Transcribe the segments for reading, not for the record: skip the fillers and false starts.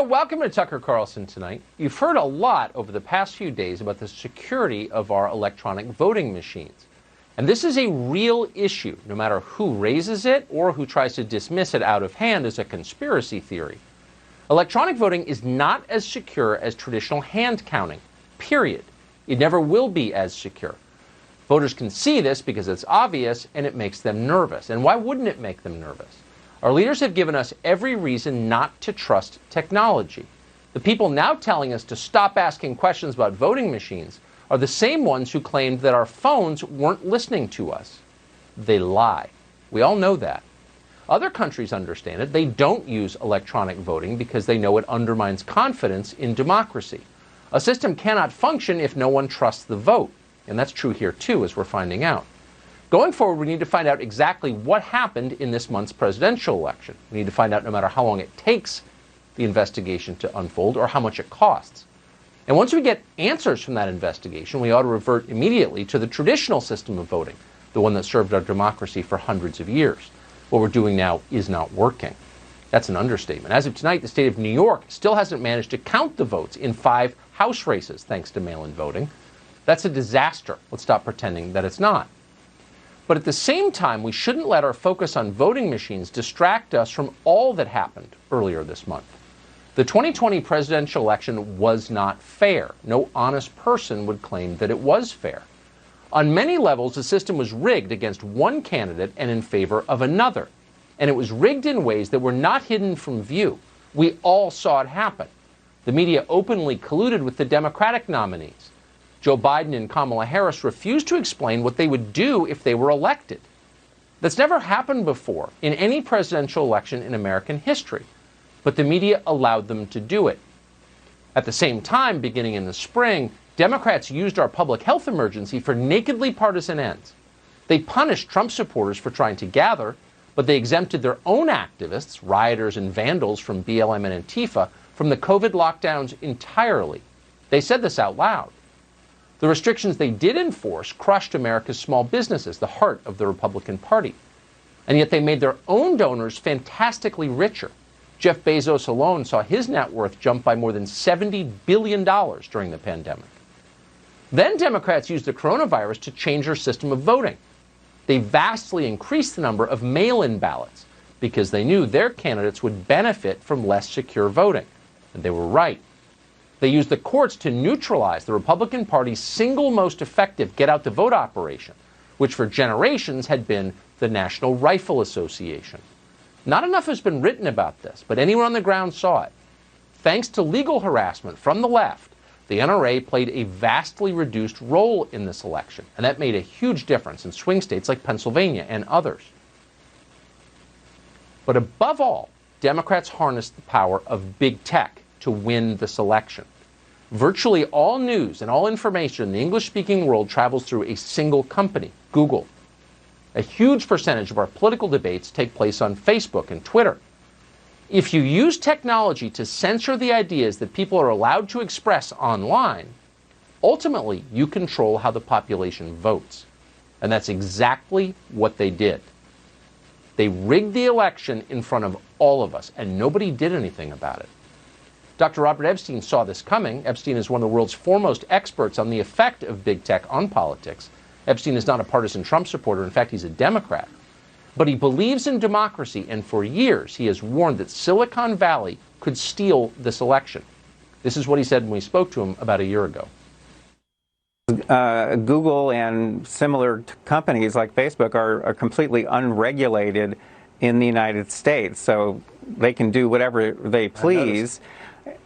Welcome to Tucker Carlson Tonight. You've heard a lot over the past few days about the security of our electronic voting machines. And this is a real issue, no matter who raises it or who tries to dismiss it out of hand as a conspiracy theory. Electronic voting is not as secure as traditional hand counting, period. It never will be as secure. Voters can see this because it's obvious and it makes them nervous. And why wouldn't it make them nervous? Our leaders have given us every reason not to trust technology. The people now telling us to stop asking questions about voting machines are the same ones who claimed that our phones weren't listening to us. They lie. We all know that. Other countries understand it. They don't use electronic voting because they know it undermines confidence in democracy. A system cannot function if no one trusts the vote. And that's true here too, as we're finding out. Going forward, we need to find out exactly what happened in this month's presidential election. We need to find out no matter how long it takes the investigation to unfold or how much it costs. And once we get answers from that investigation, we ought to revert immediately to the traditional system of voting, the one that served our democracy for hundreds of years. What we're doing now is not working. That's an understatement. As of tonight, the state of New York still hasn't managed to count the votes in 5 House races thanks to mail-in voting. That's a disaster. Let's stop pretending that it's not. But at the same time, we shouldn't let our focus on voting machines distract us from all that happened earlier this month. The 2020 presidential election was not fair. No honest person would claim that it was fair. On many levels, the system was rigged against one candidate and in favor of another. And it was rigged in ways that were not hidden from view. We all saw it happen. The media openly colluded with the Democratic nominees. Joe Biden and Kamala Harris refused to explain what they would do if they were elected. That's never happened before in any presidential election in American history, but the media allowed them to do it. At the same time, beginning in the spring, Democrats used our public health emergency for nakedly partisan ends. They punished Trump supporters for trying to gather, but they exempted their own activists, rioters and vandals from BLM and Antifa, from the COVID lockdowns entirely. They said this out loud. The restrictions they did enforce crushed America's small businesses, the heart of the Republican Party. And yet they made their own donors fantastically richer. Jeff Bezos alone saw his net worth jump by more than $70 billion during the pandemic. Then Democrats used the coronavirus to change their system of voting. They vastly increased the number of mail-in ballots because they knew their candidates would benefit from less secure voting. And they were right. They used the courts to neutralize the Republican Party's single most effective get-out-the-vote operation, which for generations had been the National Rifle Association. Not enough has been written about this, but anyone on the ground saw it. Thanks to legal harassment from the left, the NRA played a vastly reduced role in this election, and that made a huge difference in swing states like Pennsylvania and others. But above all, Democrats harnessed the power of big tech to win this election. Virtually all news and all information in the English-speaking world travels through a single company, Google. A huge percentage of our political debates take place on Facebook and Twitter. If you use technology to censor the ideas that people are allowed to express online, ultimately you control how the population votes. And that's exactly what they did. They rigged the election in front of all of us, and nobody did anything about it. Dr. Robert Epstein saw this coming. Epstein is one of the world's foremost experts on the effect of big tech on politics. Epstein is not a partisan Trump supporter. In fact, he's a Democrat. But he believes in democracy, and for years he has warned that Silicon Valley could steal this election. This is what he said when we spoke to him about a year ago. Google and similar companies like Facebook are completely unregulated in the United States, so they can do whatever they please.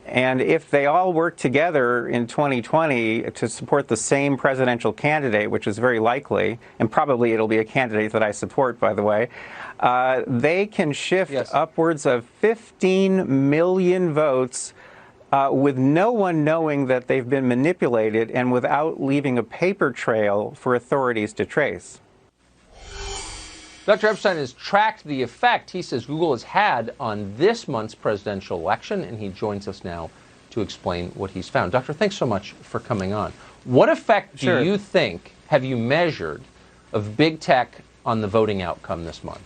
And if they all work together in 2020 to support the same presidential candidate, which is very likely, and probably it'll be a candidate that I support, by the way, they can shift upwards of 15 million votes with no one knowing that they've been manipulated and without leaving a paper trail for authorities to trace. Dr. Epstein has tracked the effect he says Google has had on this month's presidential election, and he joins us now to explain what he's found. Doctor, thanks so much for coming on. What effect do you think have you measured of big tech on the voting outcome this month?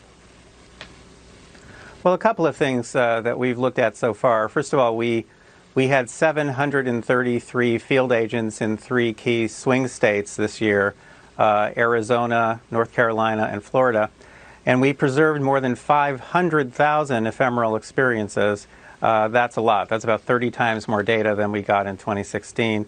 Well, a couple of things that we've looked at so far. First of all, we had 733 field agents in 3 key swing states this year, Arizona, North Carolina, and Florida. And we preserved more than 500,000 ephemeral experiences. That's a lot. That's about 30 times more data than we got in 2016.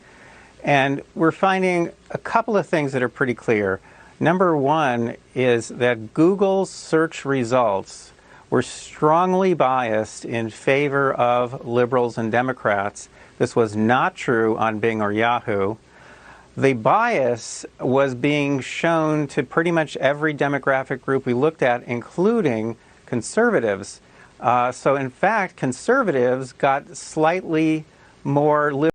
And we're finding a couple of things that are pretty clear. Number one is that Google's search results were strongly biased in favor of liberals and Democrats. This was not true on Bing or Yahoo. The bias was being shown to pretty much every demographic group we looked at, including conservatives. So in fact, conservatives got slightly more liberal